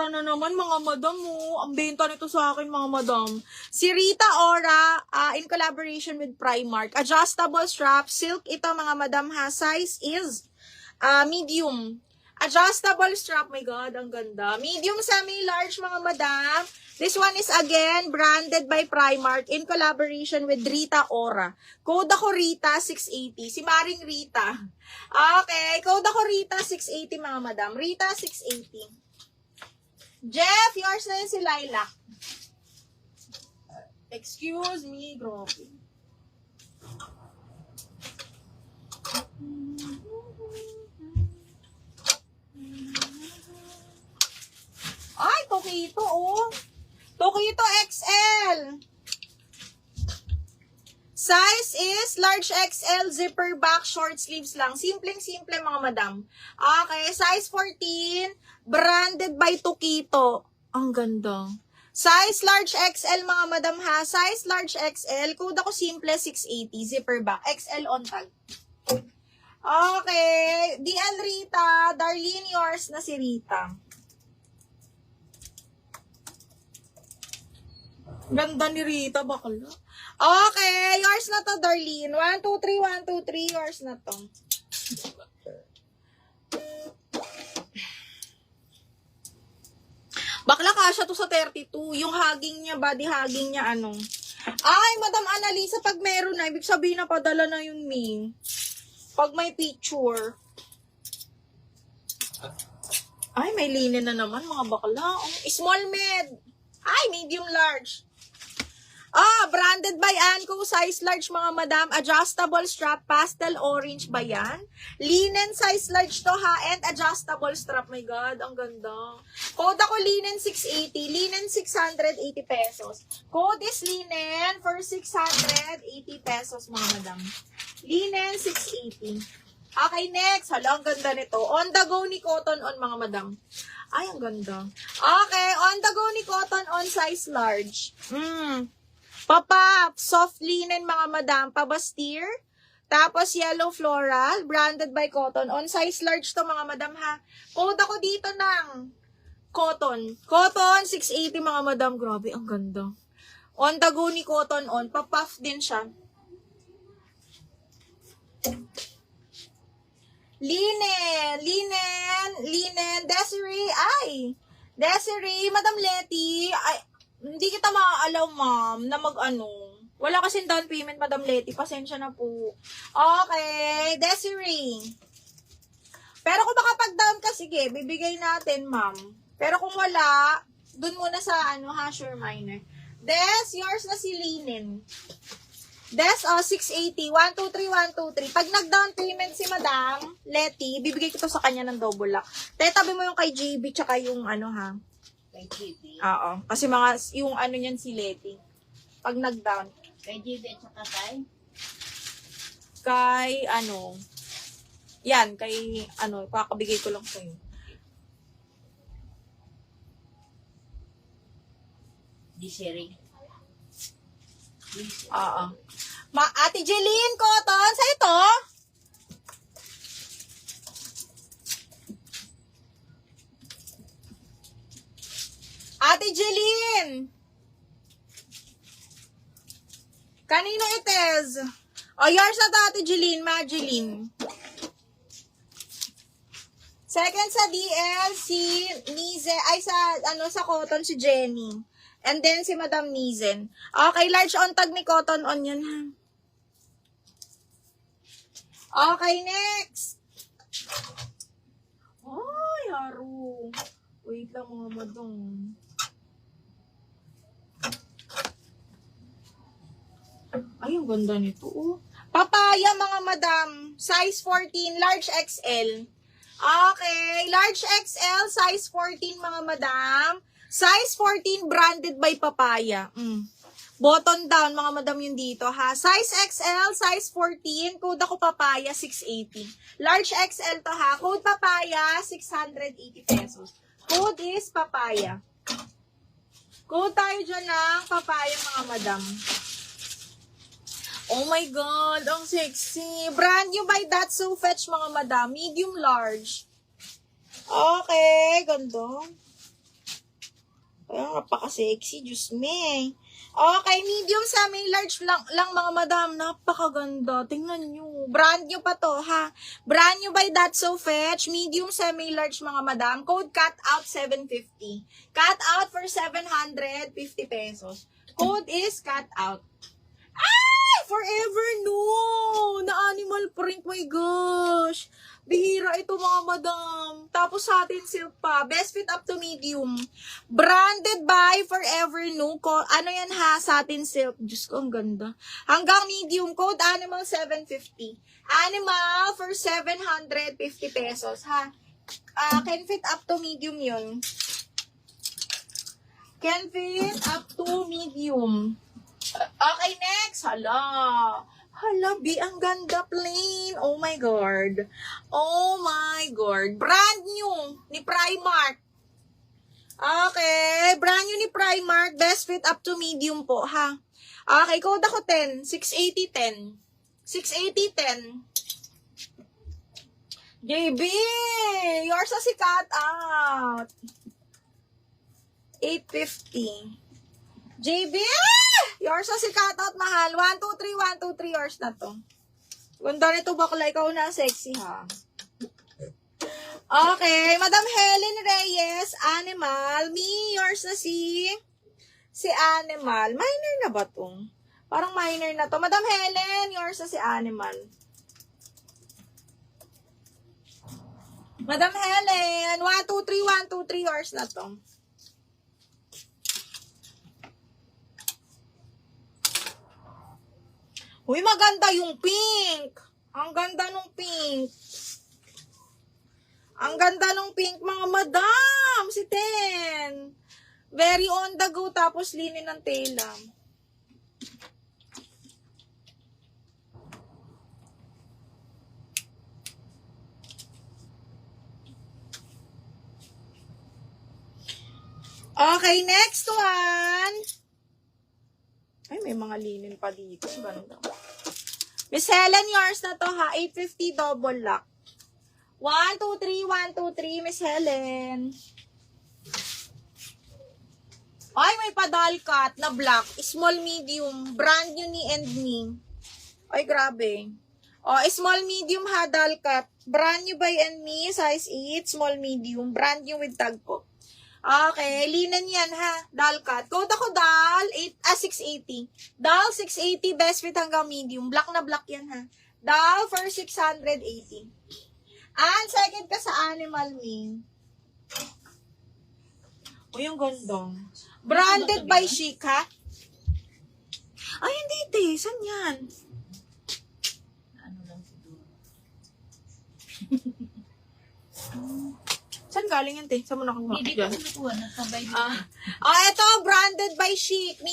Ora na naman mga madam mo. Ang benta nito sa akin mga madam. Si Rita Ora in collaboration with Primark. Adjustable strap. Silk ito mga madam ha. Size is medium. Adjustable strap. My God, ang ganda. Medium, semi, large mga madam. This one is again branded by Primark in collaboration with Rita Ora. Code ako Rita 680. Si Maring Rita. Okay, code ako Rita 680 mga madam. Rita 680. Jeff, yours na yun si Lilac. Excuse me, grabe. Ay, Tokito, oh. Tokito XL. Size is large XL, zipper back, short sleeves lang. Simpleng-simple mga madam. Okay, size 14, branded by Tokito. Ang ganda. Size large XL mga madam ha. Size large XL. Code ako simple 680, zipper back. XL on tag. Okay, DL Rita, Darlene, yours na si Rita. Ganda ni Rita, bakla. Okay, yours na to, Darlene. 1, 2, 3, 1, 2, 3, yours na to. Bakla kasha to sa 32. Yung hugging niya, body hugging niya, ano. Ay, Madam Annalisa, pag meron na, ibig sabihin na padala na yun, Ming. Pag may picture. Ay, may linen na naman, mga bakla. Oh, small med. Ay, medium large. Branded by Anco, size large mga madam, adjustable strap, pastel orange ba yan? Linen size large to ha, and adjustable strap, my God, ang ganda. Code ako linen 680, linen 680 pesos. Code is linen for 680 pesos mga madam. Linen 680. Okay, next. Hala, ang ganda nito. On the go ni Cotton On mga madam. Ay, ang ganda. Okay, on the go ni Cotton On size large. Papa, soft linen mga madam, pabastir. Tapos yellow floral, branded by Cotton On. Size large to mga madam ha. Code ako dito ng Cotton. Cotton 680 mga madam. Grabe, ang ganda. On the go ni Cotton On. Papuff din siya. Linen, Desiree, Madam Letty, ay, hindi kita maaalaw, ma'am, na wala kasing down payment, Madam Letty, pasensya na po. Okay, Desiree. Pero kung makapag-down ka, sige, bibigay natin, ma'am. Pero kung wala, dun muna sa, Hasher Minor. Des, yours na si Linen. Des, 680. 1, 2, 3, 1, 2, 3. Pag nag-down payment si Madam Letty, bibigay ko to sa kanya ng double lock. Tetabi mo yung kay JB, tsaka yung ha. Kay JB? Oo. Kasi yung niyan si Letty. Pag nag-down. Kay JB at saka kay? Kay, yan, kay, pakabigay ko lang sa'yo. Desiree. Oo. Ate Jeline Cotton, sa ito? Ate Jeline! Kanino ites? Yours na to, Ate Jeline, Majeline. Second sa DL, si Nize, sa Cotton, si Jenny. And then, si Madam Nizen. Okay, large on tag ni Cotton On yun, ha? Okay, next. Ay, haro. Wait lang mga madam. Ay, ang ganda nito, oh. Papaya, mga madam. Size 14, large XL. Okay, large XL, size 14, mga madam. Size 14, branded by Papaya. Button down, mga madam yun dito, ha. Size XL, size 14, code ako Papaya, 680. Large XL to, ha. Code Papaya, 680 pesos. Code is Papaya. Code tayo dyan ng Papaya, mga madam. Oh my God, ang sexy. Brand new by That's So Fetch, mga madam. Medium large. Okay, ganda. Kaya napaka-sexy, Diyos me. Okay, medium, semi, large lang mga madam. Napakaganda. Tingnan nyo. Brand new pa to, ha? Brand new by That's So Fetch. Medium, semi, large mga madam. Code cut out 750. Cut out for 750 pesos. Code is cut out. Ay! Forever no! Na animal print, my gosh. Bihira ito mga madam. Tapos sa atin silk pa. Best fit up to medium. Branded by Forever no. Ano yan ha? Satin silk. Diyos ko, ang ganda. Hanggang medium. Code animal 750. Animal for 750 pesos ha. Can fit up to medium yun. Can fit up to medium. Okay, next. Hala, B, ang ganda plain. Oh my God. Oh my God. Brand new ni Primark. Okay, brand new ni Primark. Best fit up to medium po, ha? Okay, code ako 10. 680-10. 680-10. JB, yours na si cut out. 850. JB, yours na si cut out, mahal. 1, 2, 3, 1, 2, 3, yours na to. Ganda nito bakla, ikaw na sexy, ha? Okay, Madam Helen Reyes, Animal. Me, yours na si Animal. Minor na ba to? Parang minor na to. Madam Helen, yours na si Animal. Madam Helen, 1, 2, 3, 1, 2, 3, yours na to. Uy, maganda yung pink. Ang ganda nung pink. Ang ganda nung pink, mga madam. Si Ten. Very on the go, tapos linin ng tela. Okay, next one. Ay, may mga linen pa dito. Ganda. Miss Helen, yours na to ha. 850 double lock. 1, 2, 3, 1, 2, 3, Miss Helen. Ay, may padal cut na black. Small, medium. Brand new ni and me. Ay, grabe. Oh, small, medium ha, dal cut. Brand new by and me. Size 8. Small, medium. Brand new with tag po. Okay, linen yan ha. Dal cut. Code ako dal 680. Dal 680, best fit hanggang medium. Black na black yan ha. Dal for 680. And second ka sa Animal Me. O yung gandong. Branded by Chic ha. Ay, hindi te. Saan yan? Ano lang siguro. Saan galing yan te? Saan mo nakuha? Hindi ko nakuha. Nasabay dito. Ito, branded by Chic.